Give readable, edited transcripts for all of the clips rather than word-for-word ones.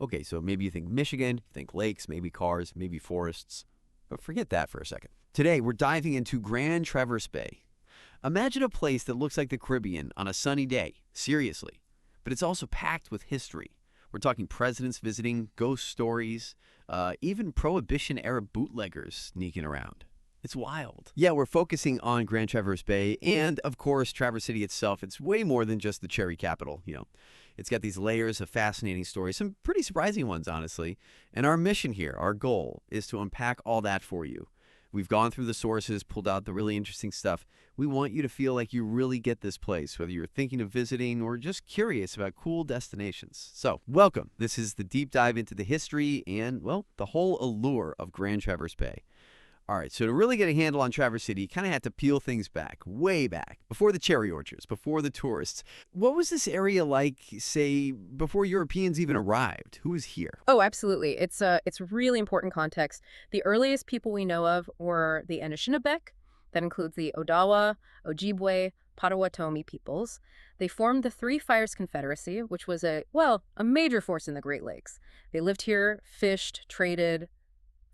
Okay, so maybe you think Michigan, you think lakes, maybe cars, maybe forests. But forget that for a second. Today, we're diving into Grand Traverse Bay. Imagine a place that looks like the Caribbean on a sunny day, seriously. But it's also packed with history. We're talking presidents visiting, ghost stories, even Prohibition-era bootleggers sneaking around. It's wild. Yeah, we're focusing on Grand Traverse Bay and, of course, Traverse City itself. It's way more than just the cherry capital, It's got these layers of fascinating stories, some pretty surprising ones, honestly. And our mission here, our goal, is to unpack all that for you. We've gone through the sources, pulled out the really interesting stuff. We want you to feel like you really get this place, whether you're thinking of visiting or just curious about cool destinations. So, welcome. This is the deep dive into the history and, well, the whole allure of Grand Traverse Bay. All right, so to really get a handle on Traverse City, you kind of had to peel things back, way back, before the cherry orchards, before the tourists. What was this area like, say, before Europeans even arrived? Who was here? Oh, absolutely. It's really important context. The earliest people we know of were the Anishinaabe. That includes the Odawa, Ojibwe, Potawatomi peoples. They formed the Three Fires Confederacy, which was a major force in the Great Lakes. They lived here, fished, traded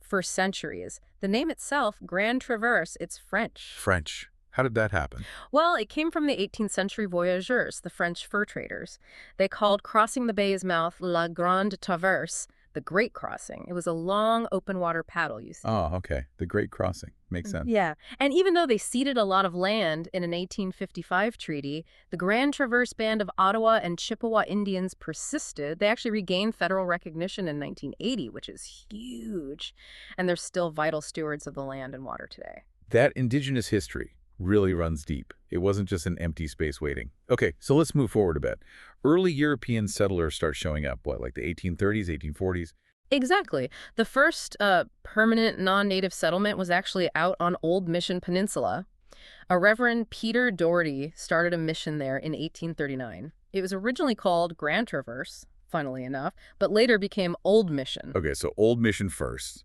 for centuries. The name itself, Grand Traverse, it's French. French. How did that happen? Well, it came from the 18th century voyageurs, the French fur traders. They called crossing the bay's mouth La Grande Traverse, the Great Crossing. It was a long open water paddle, you see. Oh, okay. The Great Crossing. Makes sense. Yeah. And even though they ceded a lot of land in an 1855 treaty, the Grand Traverse Band of Ottawa and Chippewa Indians persisted. They actually regained federal recognition in 1980, which is huge. And they're still vital stewards of the land and water today. That indigenous history really runs deep. It wasn't just an empty space waiting. Okay, so let's move forward a bit. Early European settlers start showing up, like the 1830s, 1840s? Exactly. The first permanent non-native settlement was actually out on Old Mission Peninsula. A Reverend Peter Doherty started a mission there in 1839. It was originally called Grand Traverse, funnily enough, but later became Old Mission. Okay, so Old Mission first,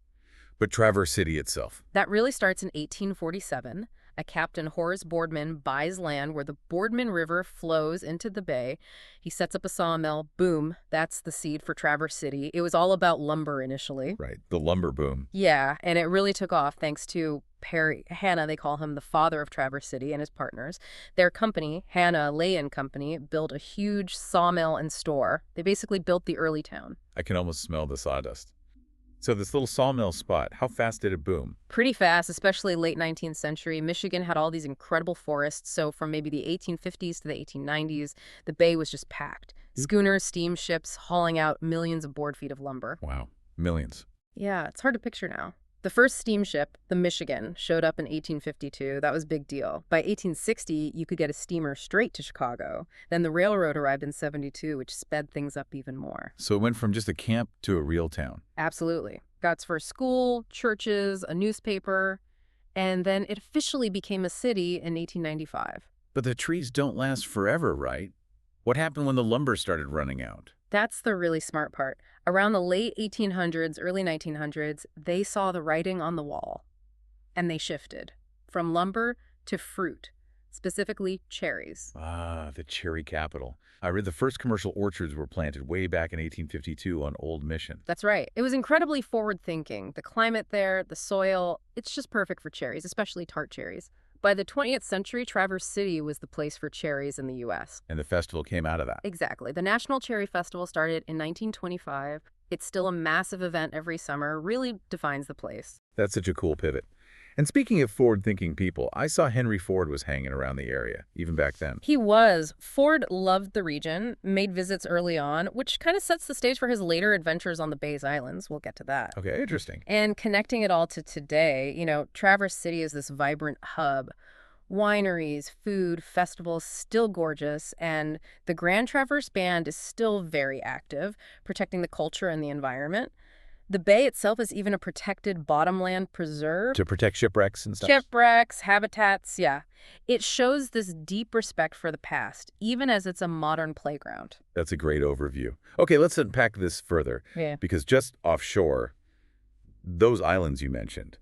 but Traverse City itself. That really starts in 1847. A Captain Horace Boardman buys land where the Boardman River flows into the bay. He sets up a sawmill. Boom, that's the seed for Traverse City. It was all about lumber initially. Right, the lumber boom. Yeah, and it really took off thanks to Perry Hanna, they call him the father of Traverse City, and his partners. Their company, Hanna Lay and Company, built a huge sawmill and store. They basically built the early town. I can almost smell the sawdust. So this little sawmill spot, how fast did it boom? Pretty fast, especially late 19th century. Michigan had all these incredible forests, so from maybe the 1850s to the 1890s, the bay was just packed. Schooners, steamships, hauling out millions of board feet of lumber. Wow, millions. Yeah, it's hard to picture now. The first steamship, the Michigan, showed up in 1852. That was a big deal. By 1860, you could get a steamer straight to Chicago. Then the railroad arrived in 72, which sped things up even more. So it went from just a camp to a real town. Absolutely. Got its first school, churches, a newspaper, and then it officially became a city in 1895. But the trees don't last forever, right? What happened when the lumber started running out? That's the really smart part. Around the late 1800s, early 1900s, they saw the writing on the wall, and they shifted from lumber to fruit, specifically cherries. Ah, the cherry capital. I read the first commercial orchards were planted way back in 1852 on Old Mission. That's right. It was incredibly forward-thinking. The climate there, the soil, it's just perfect for cherries, especially tart cherries. By the 20th century, Traverse City was the place for cherries in the U.S. And the festival came out of that. Exactly. The National Cherry Festival started in 1925. It's still a massive event every summer, really defines the place. That's such a cool pivot. And speaking of forward-thinking people, I saw Henry Ford was hanging around the area, even back then. He was. Ford loved the region, made visits early on, which kind of sets the stage for his later adventures on the Bay's Islands. We'll get to that. Okay, interesting. And connecting it all to today, Traverse City is this vibrant hub. Wineries, food, festivals, still gorgeous, and the Grand Traverse Band is still very active, protecting the culture and the environment. The bay itself is even a protected bottomland preserve. To protect shipwrecks and stuff? Shipwrecks, habitats, yeah. It shows this deep respect for the past, even as it's a modern playground. That's a great overview. Okay, let's unpack this further. Yeah. Because just offshore, those islands you mentioned,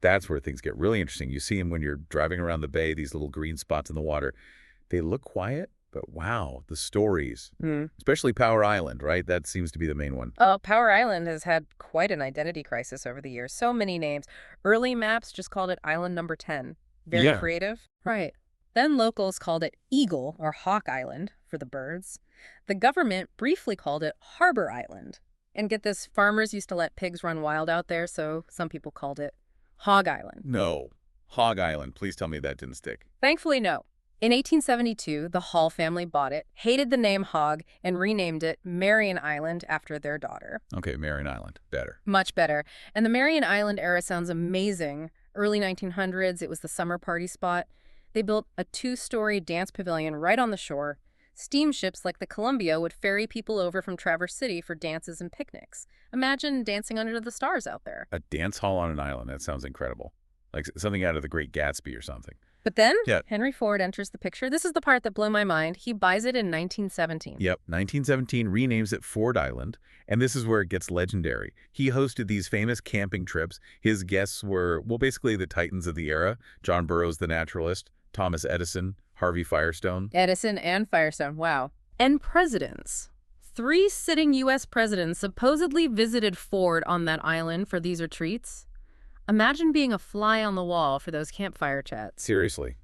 that's where things get really interesting. You see them when you're driving around the bay, these little green spots in the water. They look quiet, But wow, the stories, especially Power Island, right? That seems to be the main one. Oh, Power Island has had quite an identity crisis over the years. So many names. Early maps just called it Island Number 10. Very Yeah. creative. Right. Then locals called it Eagle or Hawk Island for the birds. The government briefly called it Harbor Island. And get this, farmers used to let pigs run wild out there, so some people called it Hog Island. No. Hog Island. Please tell me that didn't stick. Thankfully, no. In 1872, the Hall family bought it, hated the name Hog, and renamed it Marion Island after their daughter. Okay, Marion Island. Better. Much better. And the Marion Island era sounds amazing. Early 1900s, it was the summer party spot. They built a 2-story dance pavilion right on the shore. Steamships like the Columbia would ferry people over from Traverse City for dances and picnics. Imagine dancing under the stars out there. A dance hall on an island. That sounds incredible. Like something out of The Great Gatsby or something. But then, Yeah. Henry Ford enters the picture. This is the part that blew my mind. He buys it in 1917. Yep, 1917 renames it Ford Island, and this is where it gets legendary. He hosted these famous camping trips. His guests were, well, basically the titans of the era. John Burroughs, the naturalist, Thomas Edison, Harvey Firestone. Edison and Firestone, wow. And presidents. 3 sitting U.S. presidents supposedly visited Ford on that island for these retreats. Imagine being a fly on the wall for those campfire chats. Seriously.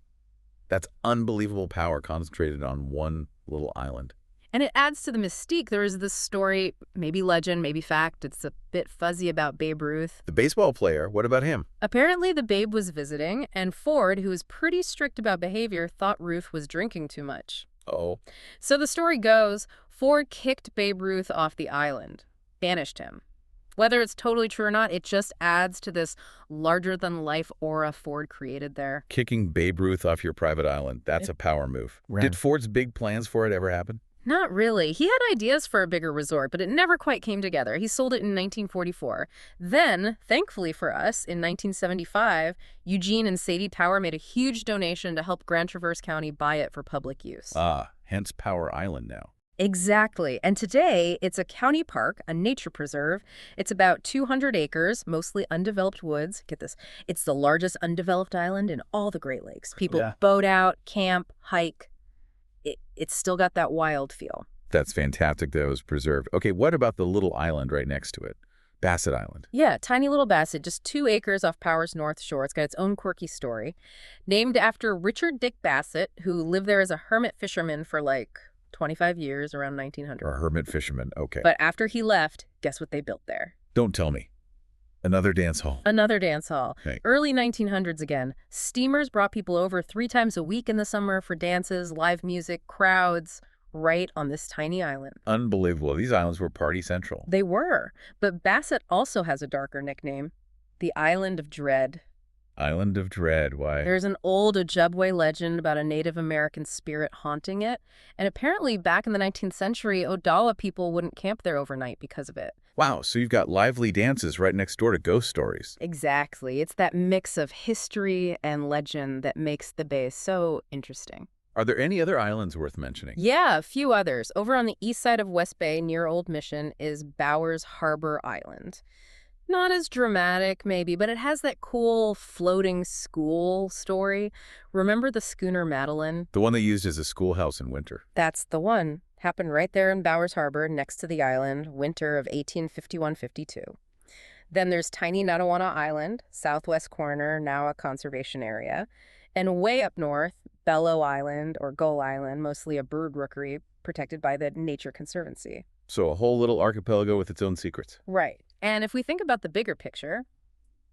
That's unbelievable power concentrated on one little island. And it adds to the mystique. There is this story, maybe legend, maybe fact. It's a bit fuzzy about Babe Ruth. The baseball player, what about him? Apparently, the Babe was visiting, and Ford, who was pretty strict about behavior, thought Ruth was drinking too much. Oh. So the story goes, Ford kicked Babe Ruth off the island, banished him. Whether it's totally true or not, it just adds to this larger-than-life aura Ford created there. Kicking Babe Ruth off your private island. That's a power move. Right. Did Ford's big plans for it ever happen? Not really. He had ideas for a bigger resort, but it never quite came together. He sold it in 1944. Then, thankfully for us, in 1975, Eugene and Sadie Power made a huge donation to help Grand Traverse County buy it for public use. Ah, hence Power Island now. Exactly. And today, it's a county park, a nature preserve. It's about 200 acres, mostly undeveloped woods. Get this. It's the largest undeveloped island in all the Great Lakes. People boat out, camp, hike. It's still got that wild feel. That's fantastic that it was preserved. Okay, what about the little island right next to it? Bassett Island. Yeah, tiny little Bassett, just 2 acres off Power's North Shore. It's got its own quirky story. Named after Richard Dick Bassett, who lived there as a hermit fisherman for like 25 years, around 1900. Or a hermit fisherman, okay. But after he left, guess what they built there? Don't tell me. Another dance hall. Another dance hall. Okay. Early 1900s again. Steamers brought people over 3 times a week in the summer for dances, live music, crowds, right on this tiny island. Unbelievable. These islands were party central. They were. But Bassett also has a darker nickname, the Island of Dread. Island of Dread, why? There's an old Ojibwe legend about a Native American spirit haunting it. And apparently back in the 19th century, Odawa people wouldn't camp there overnight because of it. Wow, so you've got lively dances right next door to ghost stories. Exactly. It's that mix of history and legend that makes the bay so interesting. Are there any other islands worth mentioning? Yeah, a few others. Over on the east side of West Bay near Old Mission is Bowers Harbor Island. Not as dramatic, maybe, but it has that cool floating school story. Remember the schooner Madeline? The one they used as a schoolhouse in winter. That's the one. Happened right there in Bowers Harbor, next to the island, winter of 1851-52. Then there's tiny Natawana Island, southwest corner, now a conservation area. And way up north, Bellow Island, or Gull Island, mostly a bird rookery, protected by the Nature Conservancy. So a whole little archipelago with its own secrets. Right. And if we think about the bigger picture,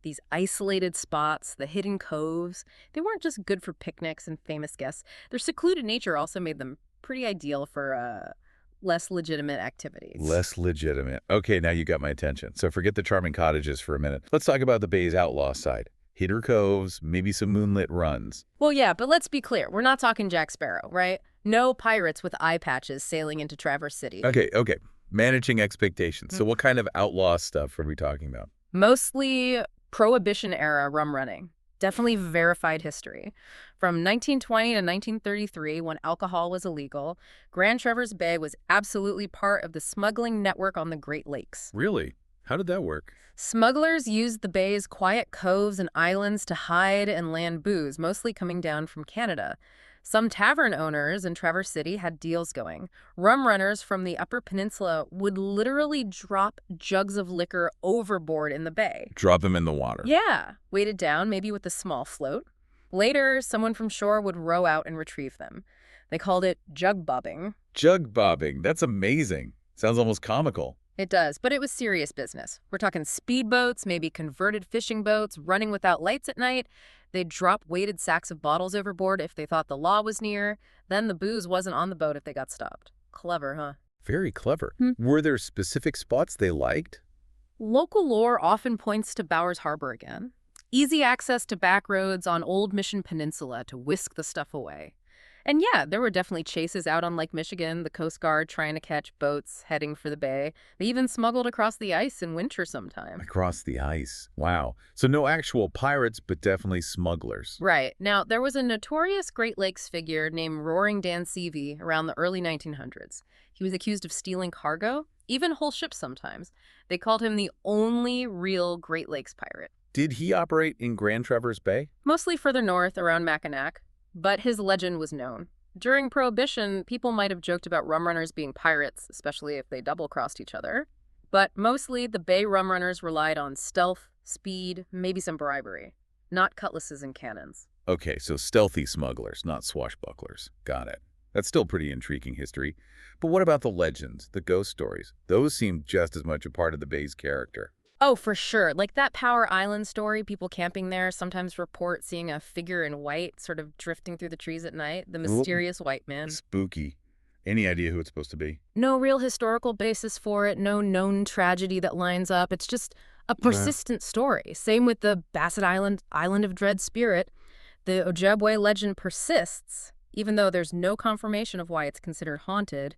these isolated spots, the hidden coves, they weren't just good for picnics and famous guests. Their secluded nature also made them pretty ideal for less legitimate activities. Less legitimate. Okay, now you got my attention. So forget the charming cottages for a minute. Let's talk about the bay's outlaw side. Hidden coves, maybe some moonlit runs. Well, yeah, but let's be clear. We're not talking Jack Sparrow, right? No pirates with eye patches sailing into Traverse City. Okay. Managing expectations. So what kind of outlaw stuff are we talking about? Mostly Prohibition-era rum running. Definitely verified history. From 1920 to 1933, when alcohol was illegal, Grand Traverse Bay was absolutely part of the smuggling network on the Great Lakes. Really? How did that work? Smugglers used the bay's quiet coves and islands to hide and land booze, mostly coming down from Canada. Some tavern owners in Traverse City had deals going. Rum runners from the Upper Peninsula would literally drop jugs of liquor overboard in the bay. Drop them in the water. Yeah, weighted down, maybe with a small float. Later, someone from shore would row out and retrieve them. They called it jug bobbing. Jug bobbing. That's amazing. Sounds almost comical. It does, but it was serious business. We're talking speedboats, maybe converted fishing boats, running without lights at night. They'd drop weighted sacks of bottles overboard if they thought the law was near. Then the booze wasn't on the boat if they got stopped. Clever, huh? Very clever. Were there specific spots they liked? Local lore often points to Bowers Harbor again. Easy access to back roads on Old Mission Peninsula to whisk the stuff away. And yeah, there were definitely chases out on Lake Michigan, the Coast Guard trying to catch boats heading for the bay. They even smuggled across the ice in winter sometimes. Across the ice. Wow. So no actual pirates, but definitely smugglers. Right. Now, there was a notorious Great Lakes figure named Roaring Dan Seavey around the early 1900s. He was accused of stealing cargo, even whole ships sometimes. They called him the only real Great Lakes pirate. Did he operate in Grand Traverse Bay? Mostly further north, around Mackinac. But his legend was known. During Prohibition, people might have joked about rum runners being pirates, especially if they double-crossed each other. But mostly, the Bay rum runners relied on stealth, speed, maybe some bribery. Not cutlasses and cannons. Okay, so stealthy smugglers, not swashbucklers. Got it. That's still pretty intriguing history. But what about the legends, the ghost stories? Those seem just as much a part of the Bay's character. Oh, for sure. Like that Power Island story, people camping there sometimes report seeing a figure in white sort of drifting through the trees at night. The mysterious white man. Spooky. Any idea who it's supposed to be? No real historical basis for it, no known tragedy that lines up. It's just a persistent story. Same with the Basset Island of Dread Spirit. The Ojibwe legend persists, even though there's no confirmation of why it's considered haunted.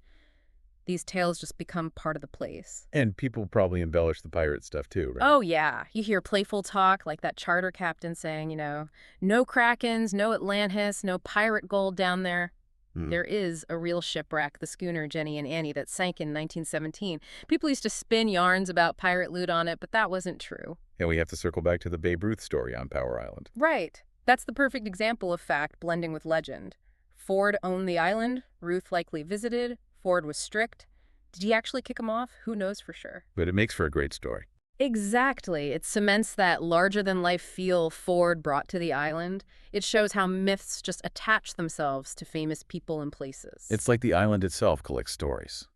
These tales just become part of the place. And people probably embellish the pirate stuff too, right? Oh, yeah. You hear playful talk like that charter captain saying, no Krakens, no Atlantis, no pirate gold down there. There is a real shipwreck, the schooner Jenny and Annie, that sank in 1917. People used to spin yarns about pirate loot on it, but that wasn't true. And we have to circle back to the Babe Ruth story on Power Island. Right. That's the perfect example of fact blending with legend. Ford owned the island. Ruth likely visited. Ford was strict. Did he actually kick him off? Who knows for sure. But it makes for a great story. Exactly. It cements that larger-than-life feel Ford brought to the island. It shows how myths just attach themselves to famous people and places. It's like the island itself collects stories.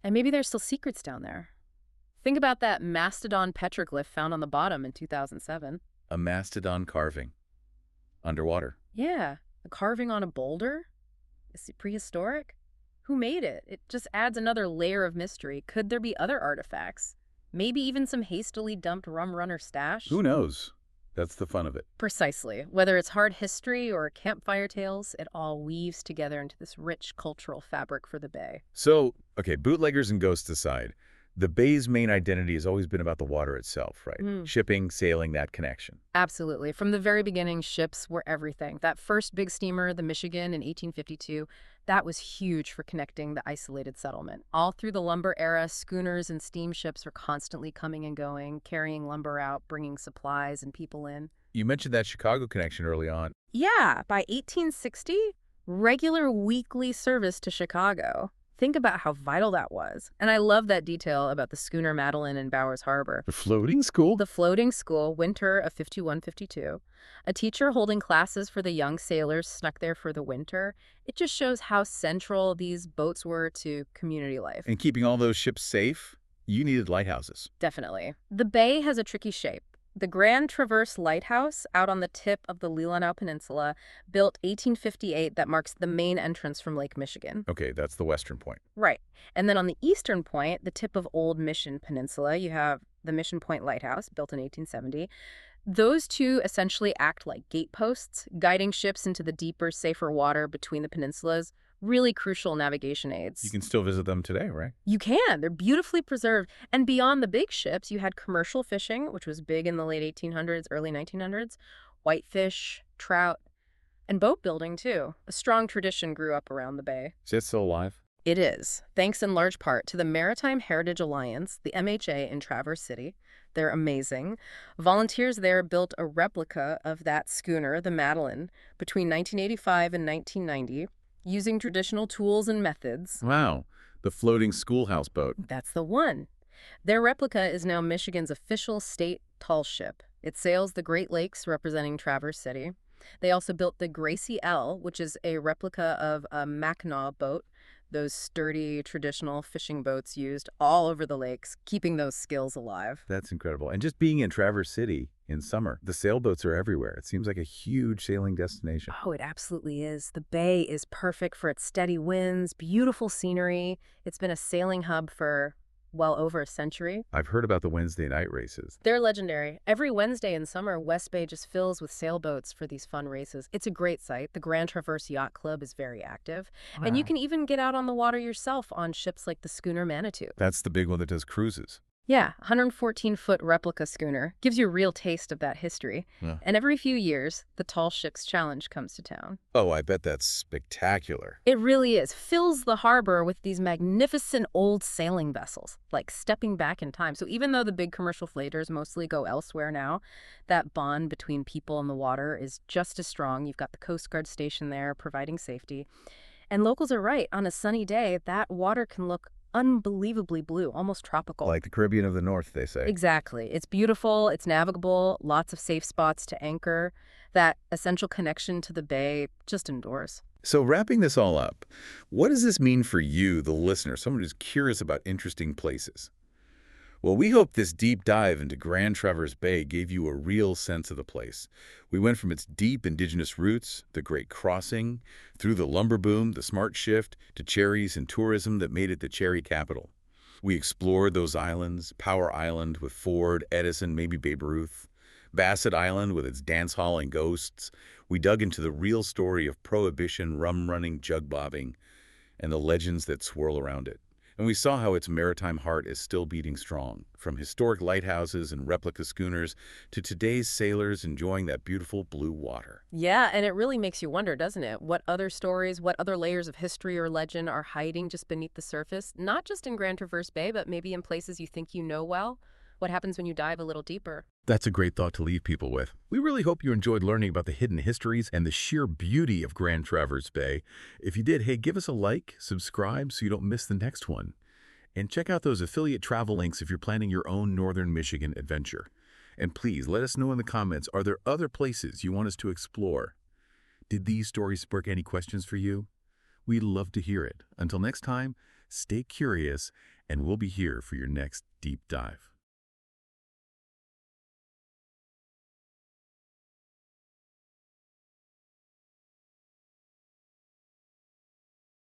And maybe there's still secrets down there. Think about that mastodon petroglyph found on the bottom in 2007. A mastodon carving. Underwater. Yeah. A carving on a boulder? Is it prehistoric? Who made it? It just adds another layer of mystery. Could there be other artifacts? Maybe even some hastily dumped rum runner stash? Who knows? That's the fun of it. Precisely. Whether it's hard history or campfire tales, it all weaves together into this rich cultural fabric for the Bay. So, okay, bootleggers and ghosts aside, the Bay's main identity has always been about the water itself, right? Shipping, sailing, that connection. Absolutely. From the very beginning, ships were everything. That first big steamer, the Michigan in 1852, that was huge for connecting the isolated settlement. All through the lumber era, schooners and steamships were constantly coming and going, carrying lumber out, bringing supplies and people in. You mentioned that Chicago connection early on. Yeah, by 1860, regular weekly service to Chicago. Think about how vital that was. And I love that detail about the schooner Madeline in Bowers Harbor. The floating school? The floating school, winter of 51-52. A teacher holding classes for the young sailors snuck there for the winter. It just shows how central these boats were to community life. And keeping all those ships safe, you needed lighthouses. Definitely. The bay has a tricky shape. The Grand Traverse Lighthouse, out on the tip of the Leelanau Peninsula, built 1858, that marks the main entrance from Lake Michigan. Okay, that's the western point. Right. And then on the eastern point, the tip of Old Mission Peninsula, you have the Mission Point Lighthouse, built in 1870. Those two essentially act like gateposts, guiding ships into the deeper, safer water between the peninsulas. Really crucial navigation aids. You can still visit them today, right? You can. They're beautifully preserved. And beyond the big ships, you had commercial fishing, which was big in the late 1800s, early 1900s, whitefish, trout, and boat building, too. A strong tradition grew up around the bay. Is that still alive? It is, thanks in large part to the Maritime Heritage Alliance, the MHA in Traverse City. They're amazing. Volunteers there built a replica of that schooner, the Madeline, between 1985 and 1990, using traditional tools and methods. Wow, the floating schoolhouse boat. That's the one. Their replica is now Michigan's official state tall ship. It sails the Great Lakes representing Traverse City. They also built the Gracie L, which is a replica of a Mackinac boat, those sturdy traditional fishing boats used all over the lakes, keeping those skills alive. That's incredible. And just being in Traverse City in summer, the sailboats are everywhere. It seems like a huge sailing destination. Oh, it absolutely is. The bay is perfect for its steady winds, beautiful scenery. It's been a sailing hub for well over a century. I've heard about the Wednesday night races. They're legendary. Every Wednesday in summer, West Bay just fills with sailboats for these fun races. It's a great site. The Grand Traverse Yacht Club is very active. And you can even get out on the water yourself on ships like the schooner Manitou. That's the big one that does cruises. Yeah, 114-foot replica schooner. Gives you a real taste of that history. Yeah. And every few years, the Tall Ships Challenge comes to town. Oh, I bet that's spectacular. It really is. Fills the harbor with these magnificent old sailing vessels, like stepping back in time. So even though the big commercial freighters mostly go elsewhere now, that bond between people and the water is just as strong. You've got the Coast Guard station there providing safety. And locals are right. On a sunny day, that water can look unbelievably blue, almost tropical. Like the Caribbean of the North, they say. Exactly. It's beautiful, it's navigable, lots of safe spots to anchor. That essential connection to the bay just endures. So wrapping this all up, what does this mean for you, the listener, someone who's curious about interesting places? Well, we hope this deep dive into Grand Traverse Bay gave you a real sense of the place. We went from its deep indigenous roots, the Great Crossing, through the lumber boom, the smart shift, to cherries and tourism that made it the cherry capital. We explored those islands, Power Island with Ford, Edison, maybe Babe Ruth, Bassett Island with its dance hall and ghosts. We dug into the real story of prohibition, rum running, jug bobbing, and the legends that swirl around it. And we saw how its maritime heart is still beating strong, from historic lighthouses and replica schooners to today's sailors enjoying that beautiful blue water. Yeah, and it really makes you wonder, doesn't it? What other stories, what other layers of history or legend are hiding just beneath the surface? Not just in Grand Traverse Bay, but maybe in places you think you know well? What happens when you dive a little deeper? That's a great thought to leave people with. We really hope you enjoyed learning about the hidden histories and the sheer beauty of Grand Traverse Bay. If you did, hey, give us a like, subscribe so you don't miss the next one. And check out those affiliate travel links if you're planning your own Northern Michigan adventure. And please let us know in the comments, are there other places you want us to explore? Did these stories spark any questions for you? We'd love to hear it. Until next time, stay curious, and we'll be here for your next deep dive.